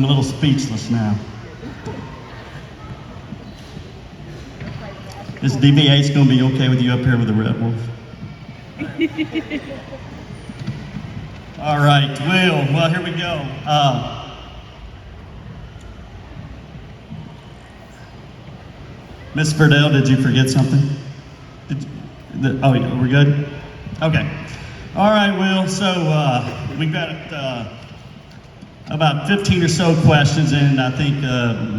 I'm a little speechless now. Is DV8 going to be okay with you up here with the Red Wolf? All right, Will. Well, here we go. Miss Verdell, did you forget something? We're good? Okay. All right, Will. So we've got about 15 or so questions, and I think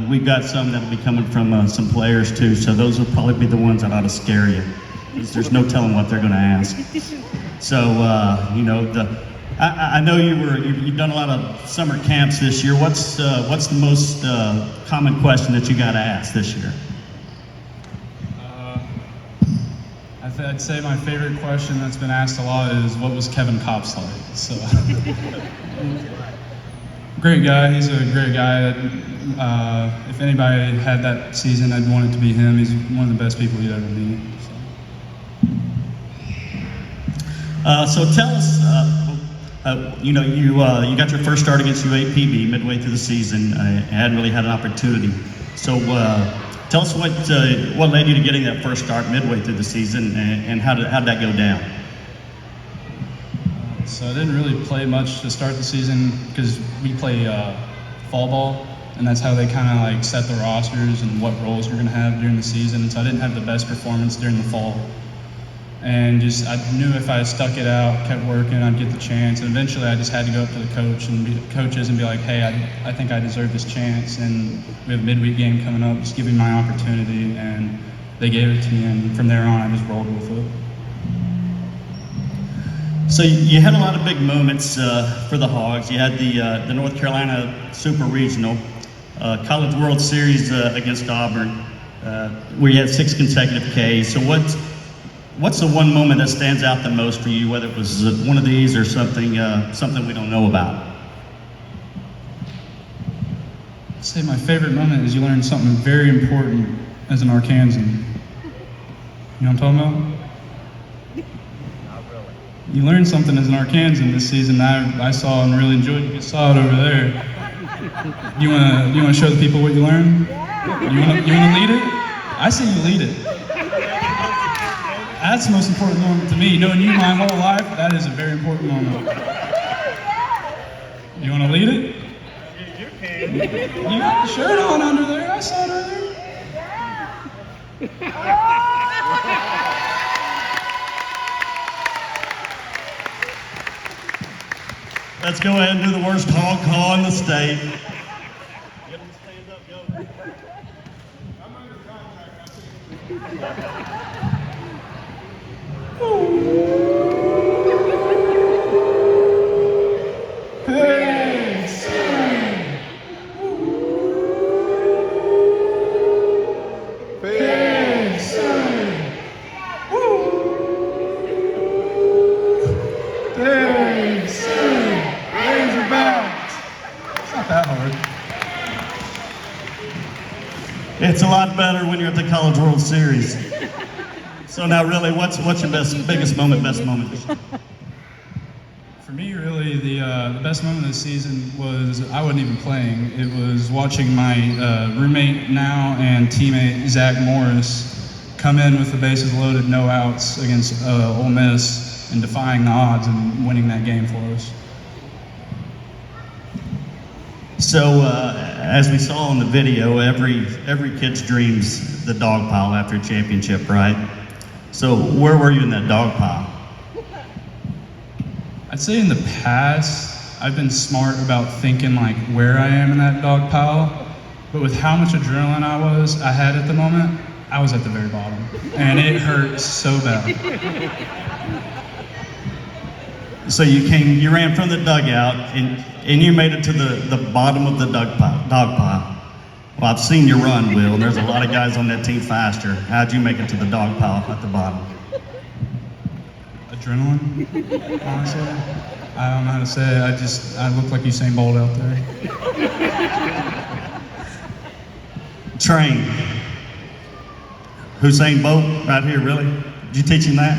we've got some that'll be coming from some players too. So those will probably be the ones that ought to scare you, because there's no telling what they're going to ask. So I know you've done a lot of summer camps this year. What's the most common question that you got asked this year? I'd say my favorite question that's been asked a lot is, what was Kevin Kopp's like? So, great guy. He's a great guy. If anybody had that season, I'd want it to be him. He's one of the best people you'd ever meet. So tell us, you got your first start against UAPB midway through the season. Hadn't really had an opportunity. So tell us what led you to getting that first start midway through the season, and how did that go down? So I didn't really play much to start the season because we play fall ball, and that's how they kind of like set the rosters and what roles you're going to have during the season. And so I didn't have the best performance during the fall. And I knew if I stuck it out, kept working, I'd get the chance. And eventually I just had to go up to the coaches and be like, hey, I think I deserve this chance, and we have a midweek game coming up, just give me my opportunity. And they gave it to me, and from there on I just rolled with it. So you had a lot of big moments for the Hogs. You had the North Carolina Super Regional, College World Series against Auburn, where you had 6 consecutive Ks. So what's the one moment that stands out the most for you, whether it was one of these or something we don't know about? I'd say my favorite moment is you learn something very important as an Arkansan. You know what I'm talking about? You learned something as an Arkansan this season that I saw and really enjoyed. You saw it over there. You wanna show the people what you learned? You wanna lead it? I say you lead it. That's the most important moment to me. Knowing you my whole life, that is a very important moment. You wanna lead it? You can. You got the shirt on under there. I saw it earlier. Let's go ahead and do the worst hog call in the state. Get them to stand up, go. I'm under contract. Hey, sing. Hey, sing. Hey, sing. Razorbacks. It's not that hard. It's a lot better when you're at the College World Series. So now, really, what's your biggest moment, best moment? For me, really, the best moment of the season was I wasn't even playing. It was watching my roommate now and teammate Zach Morris come in with the bases loaded, no outs against Ole Miss, and defying the odds and winning that game for us. So, as we saw in the video, every kid's dreams the dog pile after a championship, right? So, where were you in that dog pile? I'd say in the past, I've been smart about thinking like where I am in that dog pile, but with how much adrenaline I had at the moment, I was at the very bottom, and it hurt so bad. So you ran from the dugout, and you made it to the bottom of the dog pile. Well, I've seen you run, Will, and there's a lot of guys on that team faster. How'd you make it to the dog pile at the bottom? Adrenaline, honestly. I don't know how to say it. I look like Usain Bolt out there. Train. Usain Bolt, right here, really? Did you teach him that?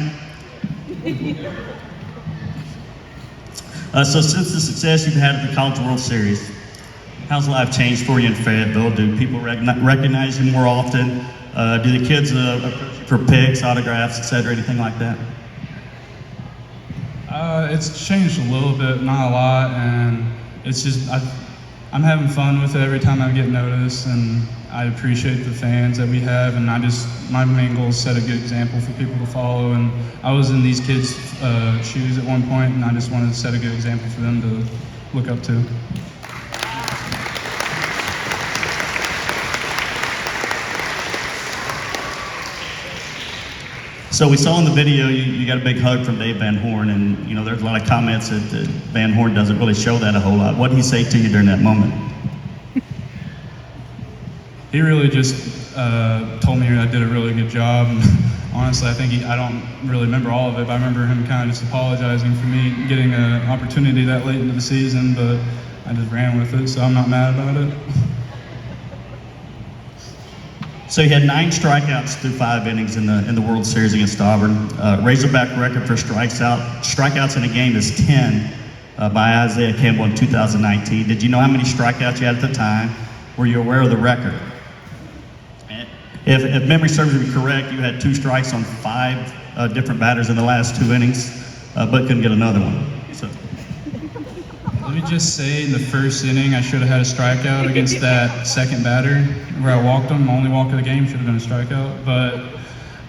So since the success you've had at the College World Series, How's life changed for you in Fayetteville? Do people recognize you more often? Do the kids approach you for pics, autographs, etc., anything like that? It's changed a little bit, not a lot, and it's just I'm having fun with it every time I get noticed, and I appreciate the fans that we have, and my main goal is set a good example for people to follow, and I was in these kids' shoes at one point, and I just wanted to set a good example for them to look up to. So we saw in the video you got a big hug from Dave Van Horn, and there's a lot of comments that Van Horn doesn't really show that a whole lot. What did he say to you during that moment? He really just told me I did a really good job. And honestly, I don't really remember all of it, but I remember him kind of just apologizing for me getting an opportunity that late into the season, but I just ran with it, so I'm not mad about it. So you had 9 strikeouts through 5 innings in the World Series against Auburn. Razorback record for strikeouts in a game is 10 by Isaiah Campbell in 2019. Did you know how many strikeouts you had at the time? Were you aware of the record? If memory serves me correct, you had 2 strikes on 5 different batters in the last 2 innings, but couldn't get another one. So. Let me just say, in the first inning, I should have had a strikeout against that second batter where I walked him. My only walk of the game should have been a strikeout, but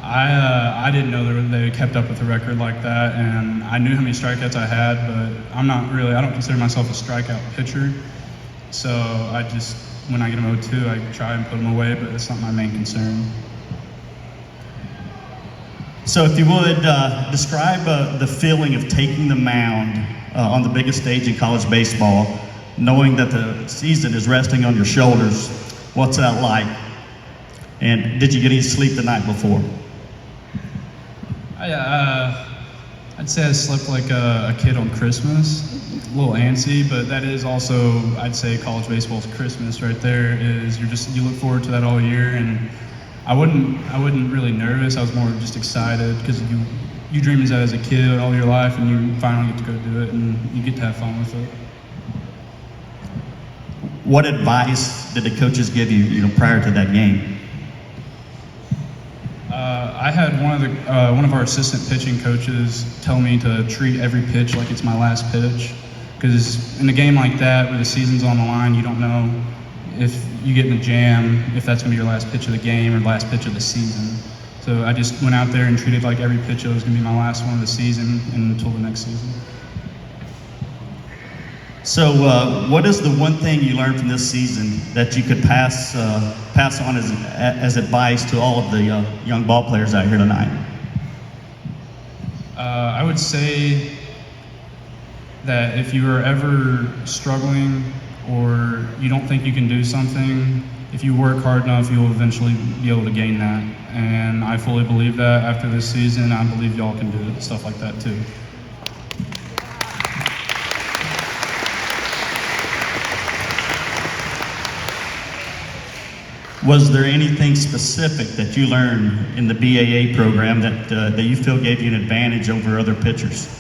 I didn't know they kept up with the record like that, and I knew how many strikeouts I had, but I don't consider myself a strikeout pitcher. So when I get them 0-2, I try and put them away, but it's not my main concern. So if you would, describe the feeling of taking the mound on the biggest stage in college baseball, knowing that the season is resting on your shoulders. What's that like? And did you get any sleep the night before? I'd say I slept like a kid on Christmas, a little antsy, but that is also, I'd say, college baseball's Christmas right there. You look forward to that all year, and I wasn't really nervous. I was more just excited because you dream of that as a kid all your life, and you finally get to go do it, and you get to have fun with it. What advice did the coaches give you, prior to that game? I had one of our assistant pitching coaches tell me to treat every pitch like it's my last pitch, because in a game like that where the season's on the line, you don't know if you get in a jam, if that's going to be your last pitch of the game or last pitch of the season. So I just went out there and treated like every pitch was going to be my last one of the season until the next season. So what is the one thing you learned from this season that you could pass on as advice to all of the young ball players out here tonight? I would say that if you are ever struggling or you don't think you can do something, if you work hard enough, you'll eventually be able to gain that. And I fully believe that after this season. I believe y'all can do stuff like that too. Was there anything specific that you learned in the BAA program that you feel gave you an advantage over other pitchers?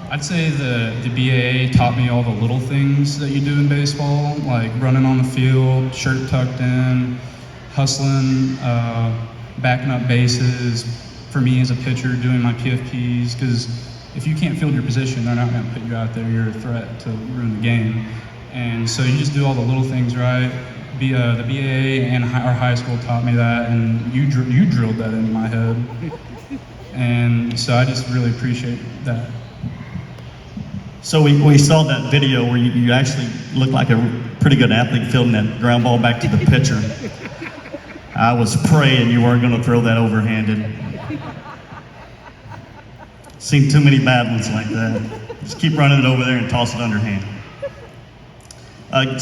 I'd say the BAA taught me all the little things that you do in baseball, like running on the field, shirt tucked in, hustling, backing up bases. For me as a pitcher, doing my PFPs, because if you can't field your position, they're not going to put you out there. You're a threat to ruin the game. And so you just do all the little things right. The BAA and our high school taught me that, and you drilled that into my head. And so I just really appreciate that. So we saw that video where you actually looked like a pretty good athlete fielding that ground ball back to the pitcher. I was praying you weren't going to throw that overhanded. Seen too many bad ones like that. Just keep running it over there and toss it underhand.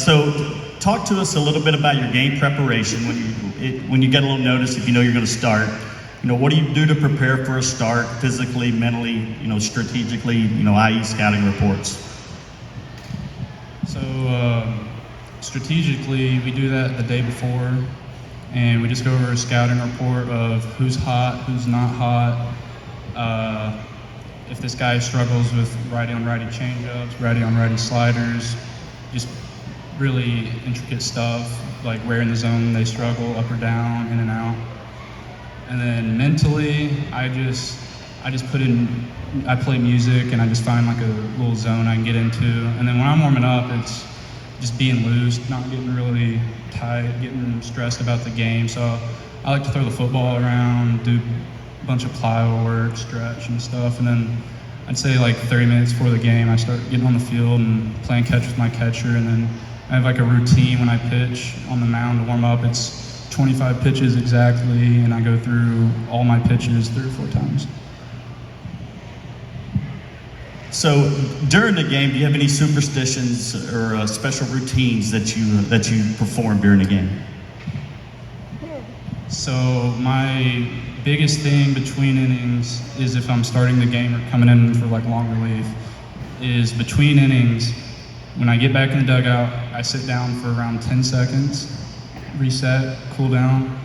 So talk to us a little bit about your game preparation when you get a little notice if you know you're going to start. What do you do to prepare for a start physically, mentally, strategically, i.e. scouting reports? So strategically, we do that the day before, and we just go over a scouting report of who's hot, who's not hot. If this guy struggles with righty-on-righty changeups, righty-on-righty sliders, just really intricate stuff, like where in the zone they struggle, up or down, in and out. And then mentally, I play music and I just find like a little zone I can get into. And then when I'm warming up, it's just being loose, not getting really tight, getting stressed about the game. So I like to throw the football around, do a bunch of plyo work, stretch and stuff. And then I'd say like 30 minutes before the game, I start getting on the field and playing catch with my catcher. And then I have like a routine when I pitch on the mound to warm up. It's 25 pitches exactly, and I go through all my pitches 3 or 4 times. So during the game, do you have any superstitions or special routines that you perform during the game? So my biggest thing between innings is if I'm starting the game or coming in for like long relief, is between innings, when I get back in the dugout, I sit down for around 10 seconds, reset, cool down,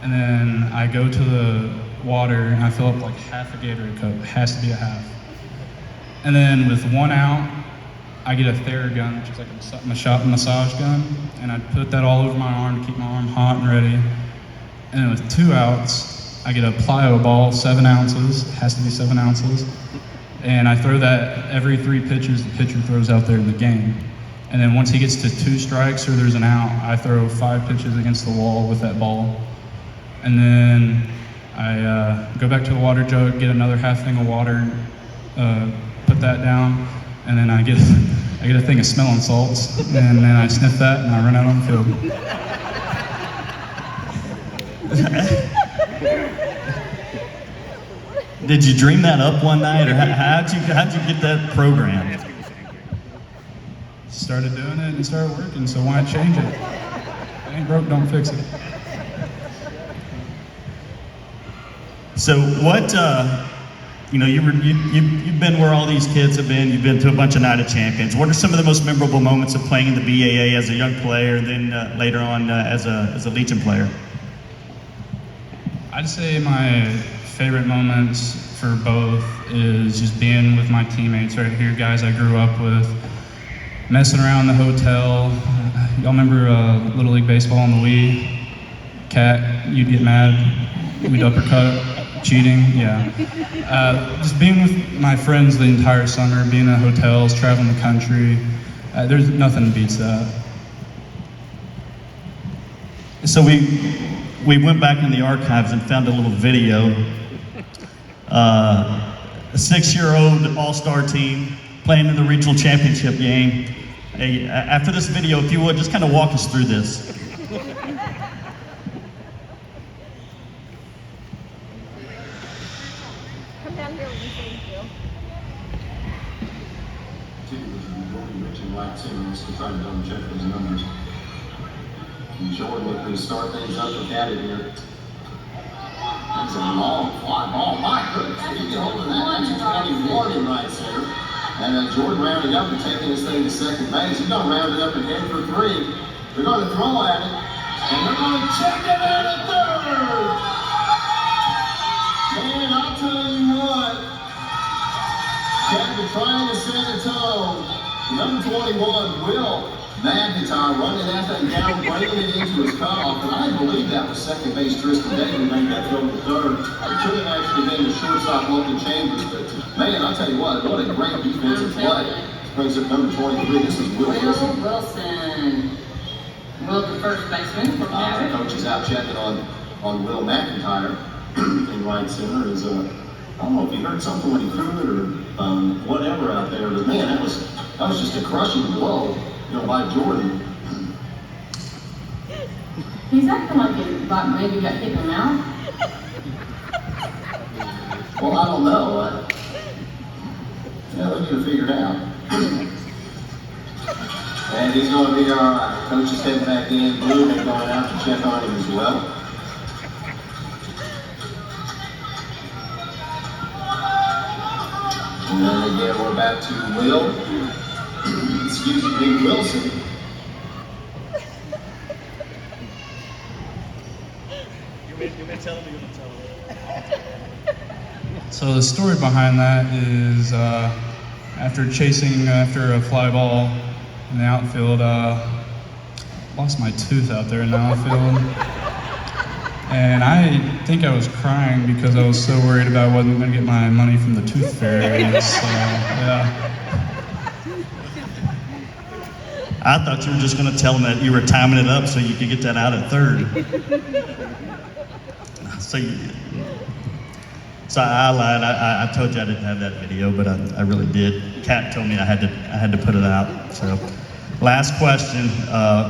and then I go to the water and I fill up like half a Gatorade cup. It has to be a half. And then with 1 out, I get a Theragun, which is like a massage gun, and I put that all over my arm to keep my arm hot and ready. And then with 2 outs, I get a plyo ball, 7 ounces, it has to be 7 ounces, and I throw that every 3 pitches the pitcher throws out there in the game. And then once he gets to 2 strikes or there's an out, I throw 5 pitches against the wall with that ball. And then I go back to the water jug, get another half thing of water, put that down, and then I get a thing of smelling salts, and then I sniff that, and I run out on the field. Did you dream that up one night, or how'd you get that programmed? Started doing it and it started working, so why change it? If it ain't broke, don't fix it. So what? You've been where all these kids have been. You've been to a bunch of Night of Champions. What are some of the most memorable moments of playing in the BAA as a young player, and then later on as a Legion player? I'd say my favorite moments for both is just being with my teammates right here, guys I grew up with, messing around the hotel. Y'all remember Little League Baseball on the Wii? Cat, you'd get mad, we'd uppercut. Cheating, yeah. Just being with my friends the entire summer, being in hotels, traveling the country, there's nothing beats that. So we went back in the archives and found a little video. A 6-year-old all-star team playing in the regional championship game. Hey, after this video, if you would, just kind of walk us through this. Down here when you say Phil. Black Sox to try to double check those numbers. And Jordan looking to start things up with Caddy here. That's a long fly ball. My goodness, if you get hold of that, that's 21 in right center. And Jordan rounding up and taking this thing to second base. He's going to round it up and head for 3. They're going to throw at it. And they're going to check it out at third. Man, I'll tell you what, Kevin trying to set it home. Number 21, Will McEntire running that thing down, bringing it into his cutoff. And I believe that was second base Tristan Day who made that throw to third. It could have actually been the shortstop Logan Chambers. But man, I'll tell you what a great defensive play. This brings up number 23. This is Will Wilson. Will, the first baseman for The coach is out checking on Will McEntire. In right center is I don't know if he heard something when he threw it or whatever out there, but man, that was just a crushing blow, by Jordan. He's acting like maybe got hit in the mouth. Well, I don't know. We'll get it figured out. And he's going to be all right. Coach is heading back in. Blue going out to check on him as well. And then again, we're back to Will. Excuse me, Big Wilson. You may tell him, you want to tell him. So the story behind that is after chasing after a fly ball in the outfield. Lost my tooth out there in the outfield. And I think I was crying because I was so worried about I wasn't going to get my money from the tooth fairy. So, yeah. I thought you were just going to tell them that you were timing it up so you could get that out at third. So I lied. I told you I didn't have that video, but I really did. Kat told me I had to put it out. So, last question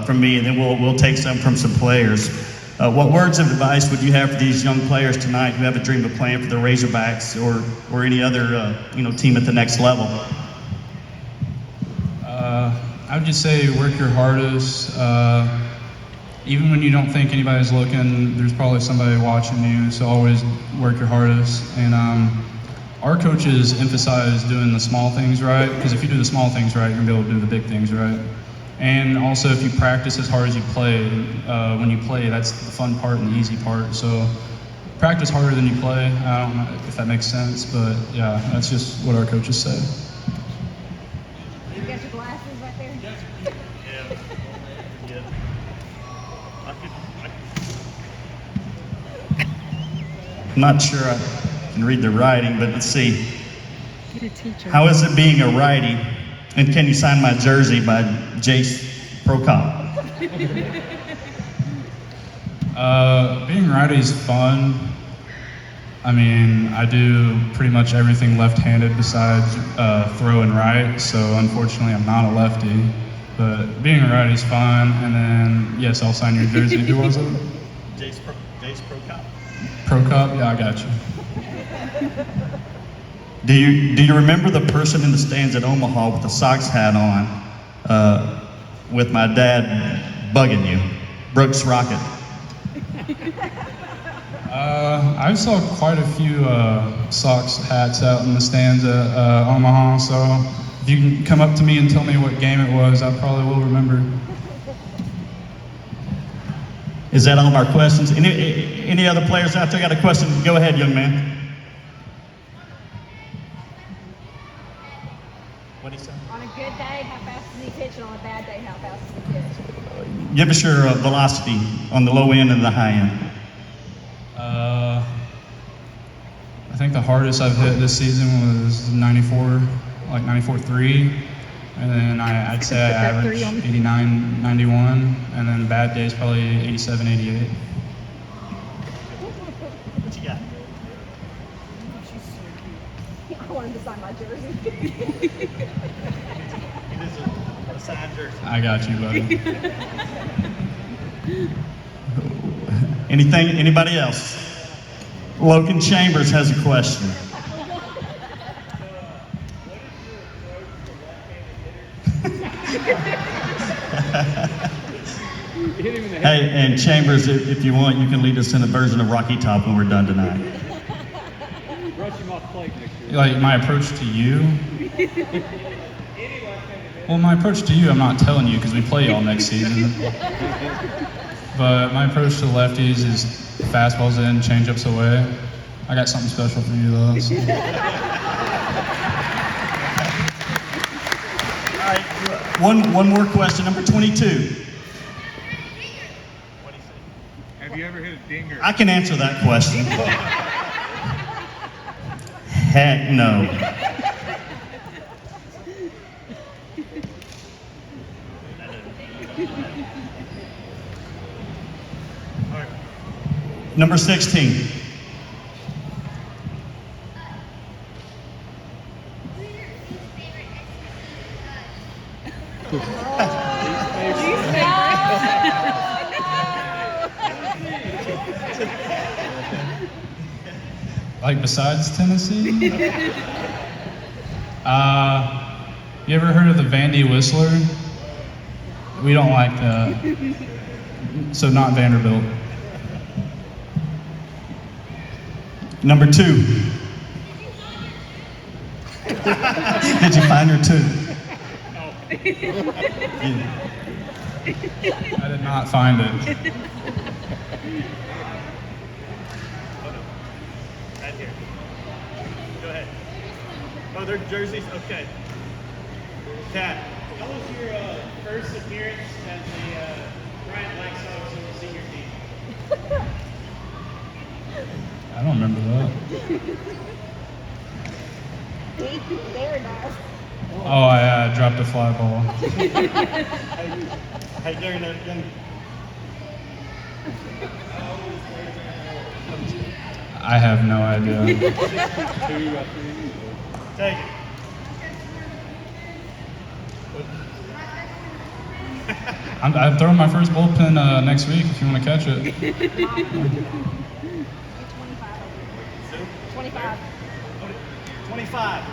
from me, and then we'll take some from some players. What words of advice would you have for these young players tonight who have a dream of playing for the Razorbacks or any other team at the next level? I would just say work your hardest. Even when you don't think anybody's looking, there's probably somebody watching you, so always work your hardest. And our coaches emphasize doing the small things right, because if you do the small things right, you're going to be able to do the big things right. And also, if you practice as hard as you play, when you play, that's the fun part and the easy part. So practice harder than you play. I don't know if that makes sense, but yeah, that's just what our coaches say. You got your glasses right there? Yeah. I'm not sure I can read the writing, but let's see. Get a teacher. How is it being a righty? And can you sign my jersey by Jace Prokop? Being righty is fun. I mean, I do pretty much everything left-handed besides throw and right, so unfortunately I'm not a lefty. But being a righty is fun, and then, yes, I'll sign your jersey. Who was it? Jace Prokop. Prokop? Yeah, I got you. Do you remember the person in the stands at Omaha with the Sox hat on, with my dad bugging you, Brooks Rocket? I saw quite a few Sox hats out in the stands at Omaha, so if you can come up to me and tell me what game it was, I probably will remember. Is that all of our questions? Any other players out there got a question? Go ahead, young man. What do you say? On a good day, how fast does he pitch? And on a bad day, how fast does he pitch? Give us your velocity on the low end and the high end. I think the hardest I've hit this season was 94, like 94.3. And then I'd say I average 89, 91. And then bad days probably 87, 88. What you got? I want him to sign my jersey. It is a signed jersey. I got you, buddy. Anybody else? Logan Chambers has a question. Hey, and Chambers, if you want, you can lead us in a version of Rocky Top when we're done tonight. Like my approach to you? Well, my approach to you, I'm not telling you because we play y'all next season. But my approach to lefties is fastballs in, changeups away. I got something special for you though. So. All right, one more question, number 22. Have you ever hit a dinger? I can answer that question. Heck no. Number 16. Like besides Tennessee? You ever heard of the Vandy Whistler? We don't like that. So not Vanderbilt. Number 2. Did you find her too? I did not find it. Right here. Go ahead. Oh, they're jerseys? Okay. Kat, How was your first appearance as the Bryant Black Sox on the senior team? I don't remember that. There now. Oh, I dropped a fly ball. Hey, Darren, I have no idea. take it. I'm throwing my first bullpen next week if you want to catch it. 25. 25.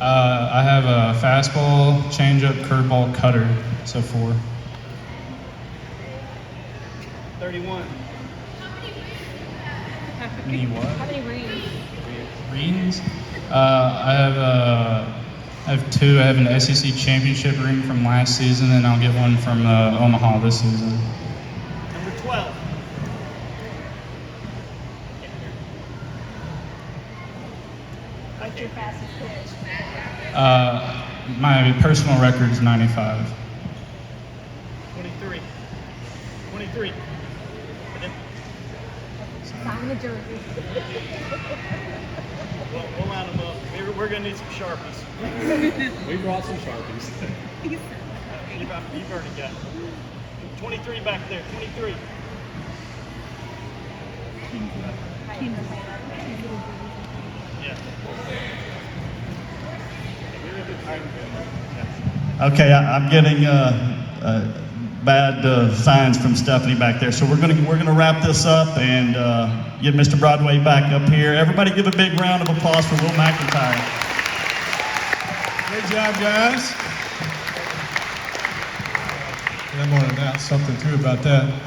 I have a fastball, changeup, curveball, cutter, so 4. 31. Any what? How many rings? Rings? I have 2. I have an SEC championship ring from last season, and I'll get one from Omaha this season. Number 12. What's your fastest pitch? My personal record is 95. 23. 23. Sign the jersey. We'll line them up. We're going to need some Sharpies. We brought some Sharpies. You've already got it. 23 back there. 23. Yeah. Okay, I'm getting bad signs from Stephanie back there, so we're gonna wrap this up and get Mr. Broadway back up here. Everybody, give a big round of applause for Will McEntire. Great job, guys. And I'm going to announce something too about that.